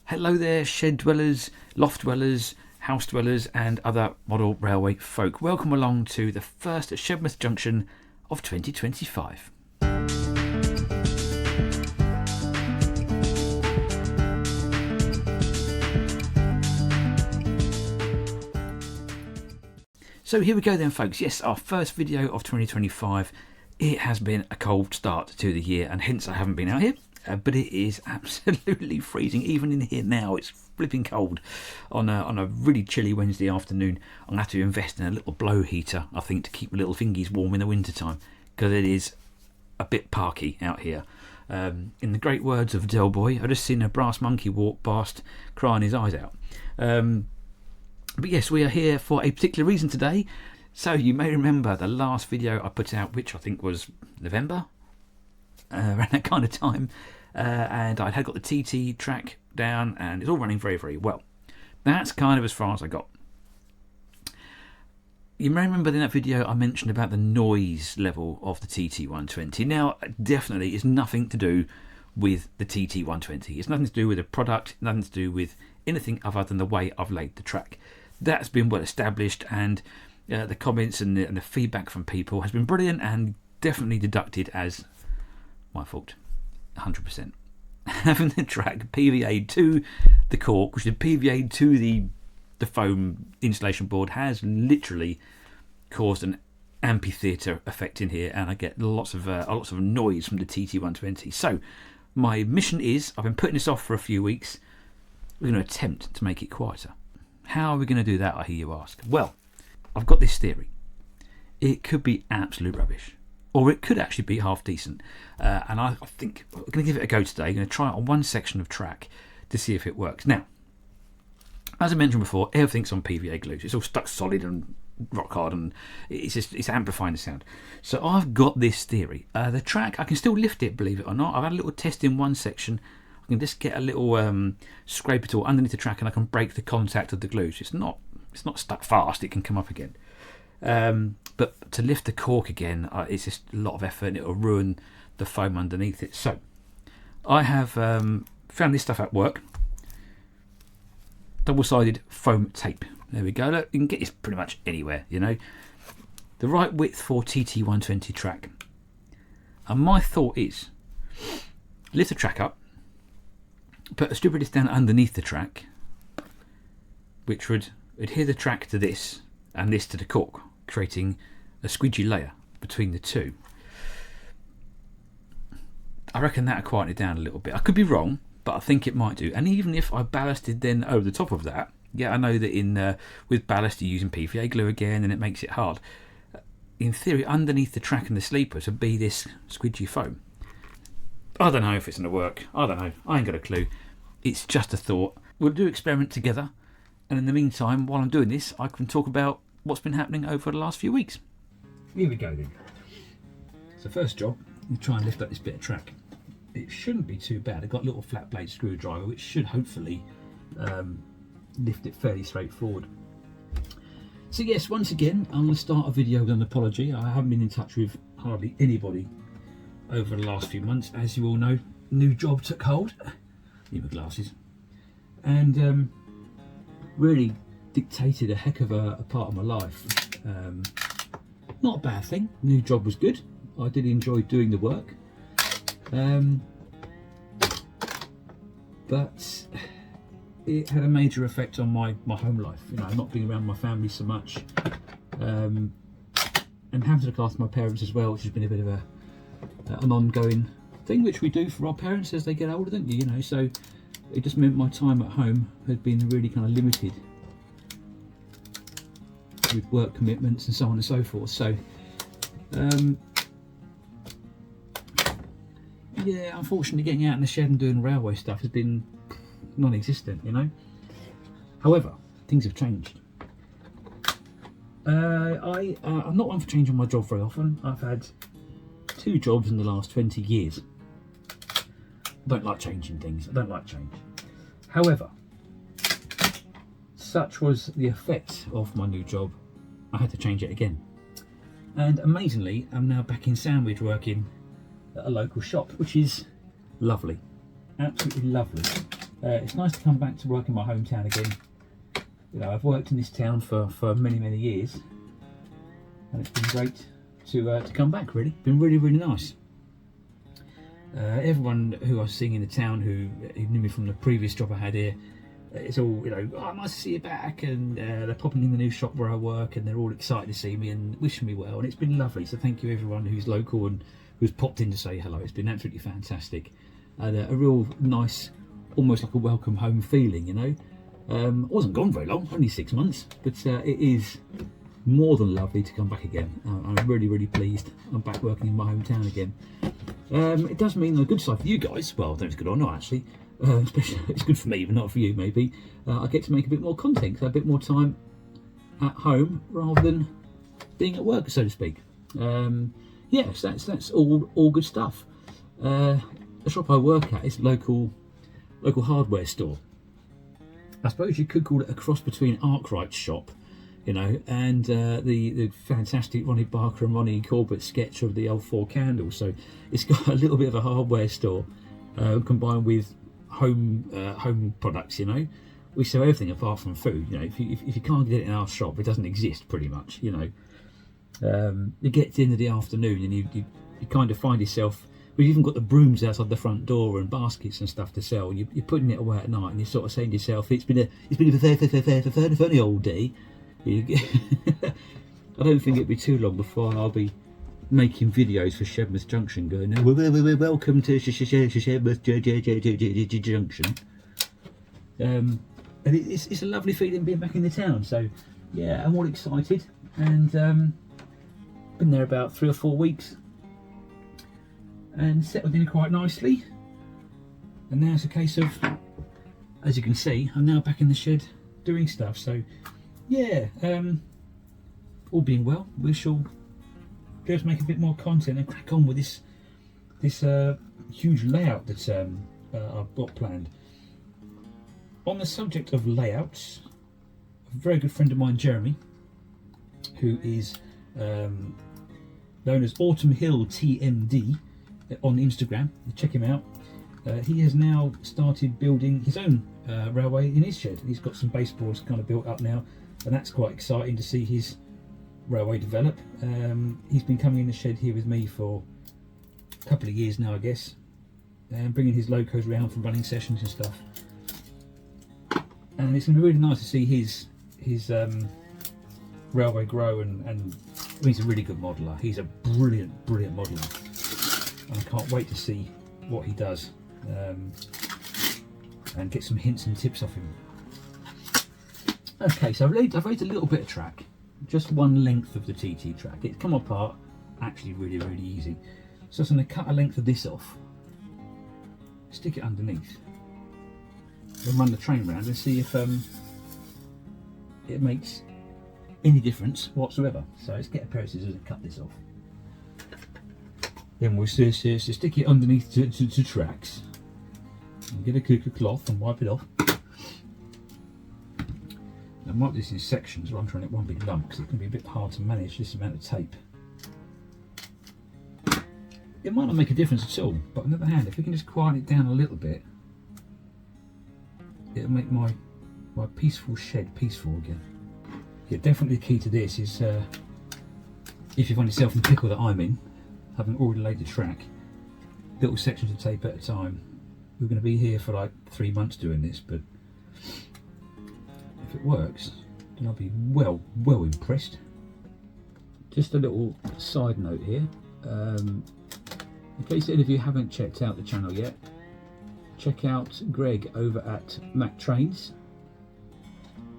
Hello there, shed dwellers, loft dwellers, house dwellers and other model railway folk. Welcome along to the first Shedmouth junction of 2025. So here we go then, folks. Yes, our first video of 2025. It has been a cold start to the year and hence I haven't been out here. But it is absolutely freezing. Even in here now, it's flipping cold. On a really chilly Wednesday afternoon, I'm going to have to invest in a little blow heater, I think, to keep my little fingies warm in the winter time, because it is a bit parky out here. In the great words of Del Boy, I just seen a brass monkey walk past crying his eyes out. But yes, we are here for a particular reason today. So you may remember the last video I put out, which I think was November, around that kind of time. And I had got the TT track down and it's all running very, very well. That's kind of as far as I got. You may remember in that video I mentioned about the noise level of the TT120. Now, definitely it's nothing to do with the TT120. It's nothing to do with the product, nothing to do with anything other than the way I've laid the track. That's been well established, and the comments and the feedback from people has been brilliant and definitely deducted as my fault. 100%. Having the track PVA'd to the cork, which is PVA'd to the foam insulation board, has literally caused an amphitheatre effect in here, and I get lots of noise from the TT120. So my mission is, I've been putting this off for a few weeks, we're going to attempt to make it quieter. How are we going to do that, I hear you ask? Well, I've got this theory. It could be absolute rubbish, or it could actually be half decent. And I think we're going to give it a go today. I'm going to try it on one section of track to see if it works. Now, as I mentioned before, everything's on PVA glue. It's all stuck solid and rock hard, and it's amplifying the sound. So I've got this theory. The track, I can still lift it, believe it or not. I've had a little test in one section. I can just get a little scraper tool underneath the track, and I can break the contact of the glue. So it's not stuck fast. It can come up again. But to lift the cork again, it's just a lot of effort, and it'll ruin the foam underneath it. So I have found this stuff at work. Double-sided foam tape. There we go. Look, you can get this pretty much anywhere, you know. The right width for TT120 track. And my thought is, lift the track up, put a strip of this down underneath the track, which would adhere the track to this and this to the cork, creating a squidgy layer between the two. I reckon that'll quieten it down a little bit. I could be wrong, but I think it might do. And even if I ballasted then over the top of that, yeah, I know that with ballast you're using PVA glue again, and it makes it hard. In theory, underneath the track and the sleepers would be this squidgy foam. I don't know if it's going to work. I don't know. I ain't got a clue. It's just a thought. We'll do an experiment together. And in the meantime, while I'm doing this, I can talk about what's been happening over the last few weeks. Here we go then. So first job, you try and lift up this bit of track. It shouldn't be too bad. I've got a little flat blade screwdriver, which should hopefully lift it fairly straightforward. So yes, once again, I'm going to start a video with an apology. I haven't been in touch with hardly anybody over the last few months. As you all know, new job took hold. Need my glasses. And really dictated a heck of a part of my life. Not a bad thing. New job was good. I did enjoy doing the work. But it had a major effect on my home life. You know, not being around my family so much, and having to look after my parents as well, which has been a bit of an ongoing thing, which we do for our parents as they get older, don't you? You know, so it just meant my time at home had been really kind of limited with work commitments and so on and so forth. So yeah, unfortunately getting out in the shed and doing railway stuff has been non-existent, you know. However, things have changed. I'm not one for changing my job very often. I've had 2 jobs in the last 20 years. I don't like changing things. I don't like change. However, such was the effect of my new job, I had to change it again. And amazingly, I'm now back in Sandwich working at a local shop, which is lovely. Absolutely lovely. It's nice to come back to work in my hometown again. You know, I've worked in this town for many years, and it's been great to come back. Really, been really nice. Everyone who I was seeing in the town who knew me from the previous job I had here, it's all, you know, oh, I must see you back, and they're popping in the new shop where I work, and they're all excited to see me and wishing me well, and it's been lovely. So thank you everyone who's local and who's popped in to say hello. It's been absolutely fantastic, and a real nice, almost like a welcome home feeling, you know. I wasn't gone very long, only 6 months, but it is more than lovely to come back again. I'm really pleased I'm back working in my hometown again. It does mean the good side for you guys, well, I don't know if it's good or not actually, especially it's good for me but not for you maybe. I get to make a bit more content, so a bit more time at home rather than being at work, so to speak. Yes, that's all good stuff. The shop I work at is a local hardware store. I suppose you could call it a cross between Arkwright's shop, you know, and the fantastic Ronnie Barker and Ronnie Corbett sketch of the old Four Candles. So it's got a little bit of a hardware store combined with home products, you know. We sell everything apart from food, you know. If you can't get it in our shop, it doesn't exist pretty much, you know. You get to the end of the afternoon and you kind of find yourself, we've even got the brooms outside the front door and baskets and stuff to sell, and you're putting it away at night, and you're sort of saying to yourself, it's been a funny old day. I don't think it'll be too long before I'll be making videos for Shedmouth Junction going, welcome to Shedmouth Junction. And it's a lovely feeling being back in the town. So yeah, I'm all excited, and been there about 3 or 4 weeks and settled in quite nicely. And now it's a case of, as you can see, I'm now back in the shed doing stuff. So yeah, all being well, we shall be able to make a bit more content and crack on with this huge layout that I've got planned. On the subject of layouts, a very good friend of mine, Jeremy, who is known as Autumn Hill TMD on Instagram, check him out. He has now started building his own railway in his shed. He's got some baseboards kind of built up now, and that's quite exciting to see his railway develop. He's been coming in the shed here with me for a couple of years now, I guess, and bringing his locos around for running sessions and stuff. And it's going to be really nice to see his railway grow, and I mean, he's a really good modeller. He's a brilliant modeller, and I can't wait to see what he does and get some hints and tips off him. Okay, so I've laid a little bit of track, just one length of the TT track. It's come apart actually really easy. So I'm going to cut a length of this off, stick it underneath, then run the train round and see if it makes any difference whatsoever. So let's get a pair of scissors and cut this off. Then we'll stick it underneath to tracks, and get a cloth and wipe it off. I might do this in sections rather than trying it one big lump, because it can be a bit hard to manage this amount of tape. It might not make a difference at all, but on the other hand, if we can just quiet it down a little bit, it'll make my peaceful shed peaceful again. Yeah, definitely the key to this is if you find yourself in the pickle that I'm in, having already laid the track, little sections of tape at a time. We're going to be here for like 3 months doing this, but if it works, then I'll be well impressed. Just a little side note here, in case any of you haven't checked out the channel yet, check out Greg over at Mac Trains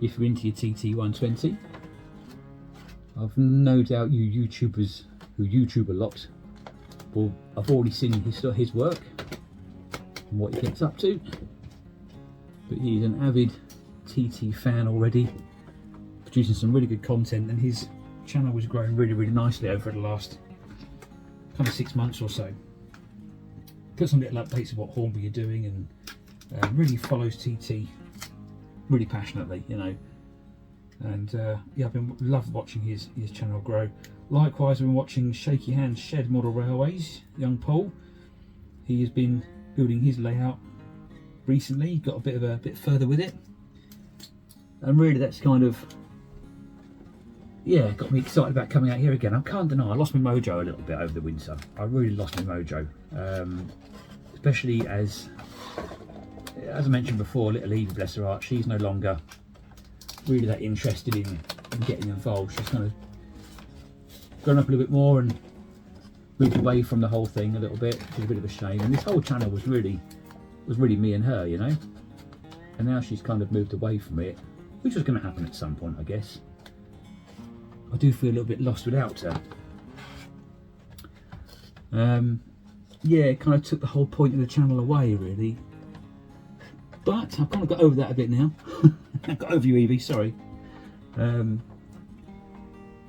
if you're into your TT120. I've no doubt you YouTubers who YouTube a lot, well, I've already seen his work and what he gets up to, but he's an avid TT fan already, producing some really good content, and his channel was growing really nicely over the last kind of 6 months or so. Put some little updates of what Hornby are doing, and really follows TT really passionately, you know. And yeah, I've been loved watching his channel grow. Likewise, I've been watching Shaky Hands Shed Model Railways, young Paul. He has been building his layout recently, got a bit further with it, and really that's kind of, yeah, got me excited about coming out here again. I can't deny I lost my mojo a little bit over the winter. I really lost my mojo, especially as I mentioned before, little Evie, bless her heart, she's no longer really that interested in getting involved. She's kind of grown up a little bit more and moved away from the whole thing a little bit, which is a bit of a shame. And this whole channel was really me and her, you know. And now she's kind of moved away from it, which was going to happen at some point, I guess. I do feel a little bit lost without her. Yeah, it kind of took the whole point of the channel away, really. But I've kind of got over that a bit now. I've got over you, Evie, sorry. A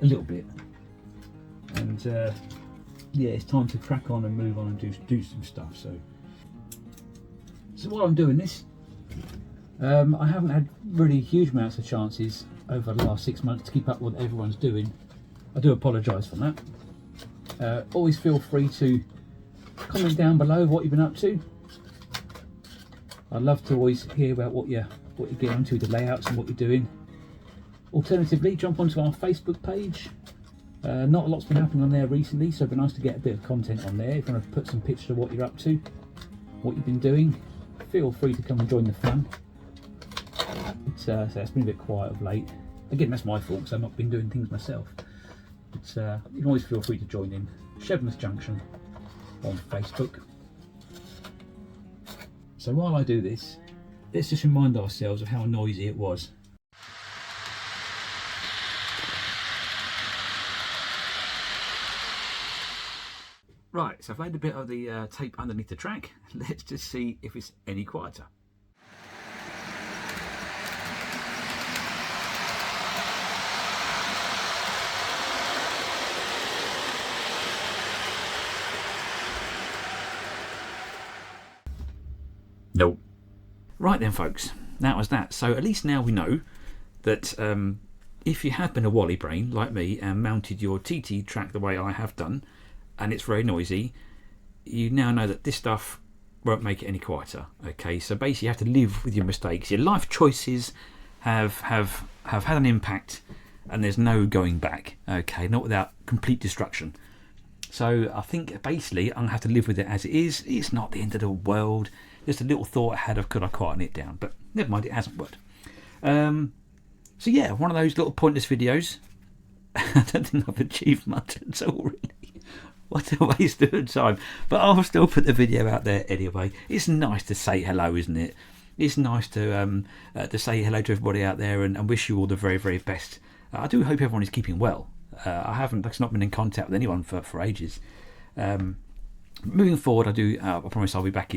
little bit. And yeah, it's time to crack on and move on and do some stuff. So while I'm doing this, I haven't had really huge amounts of chances over the last 6 months to keep up with what everyone's doing. I do apologise for that. Always feel free to comment down below what you've been up to. I'd love to always hear about what you're getting into, the layouts and what you're doing. Alternatively, jump onto our Facebook page. Not a lot's been happening on there recently, so it'd be nice to get a bit of content on there. If you want to put some pictures of what you're up to, what you've been doing, feel free to come and join the fun. So it's been a bit quiet of late. Again, that's my fault because I've not been doing things myself. But you can always feel free to join in. Shedmouth Junction on Facebook. So while I do this, let's just remind ourselves of how noisy it was. Right, so I've laid a bit of the tape underneath the track. Let's just see if it's any quieter. Nope. Right then, folks, that was that. So at least now we know that if you have been a Wally brain like me and mounted your TT track the way I have done, and it's very noisy, you now know that this stuff won't make it any quieter. Okay, so basically you have to live with your mistakes. Your life choices have had an impact, and there's no going back. Okay, not without complete destruction. So I think basically I'm gonna have to live with it as it is. It's not the end of the world. Just a little thought I had of could I quieten it down, but never mind, it hasn't worked. So yeah, one of those little pointless videos. I don't think I've achieved much at all, really. What a waste of time. But I'll still put the video out there anyway. It's nice to say hello, isn't it? It's nice to say hello to everybody out there and wish you all the very, very best. I do hope everyone is keeping well. I haven't, that's not been in contact with anyone for ages. Moving forward, I promise I'll be back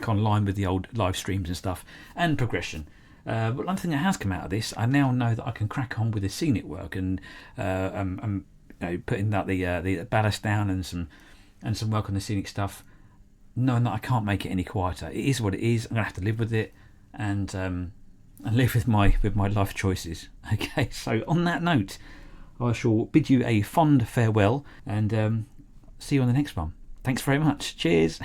online with the old live streams and stuff and progression. But one thing that has come out of this, I now know that I can crack on with the scenic work and you know, putting that the ballast down and some work on the scenic stuff, knowing that I can't make it any quieter. It is what it is. I'm gonna have to live with it and live with my life choices. Okay, so on that note, I shall bid you a fond farewell and see you on the next one. Thanks very much. Cheers.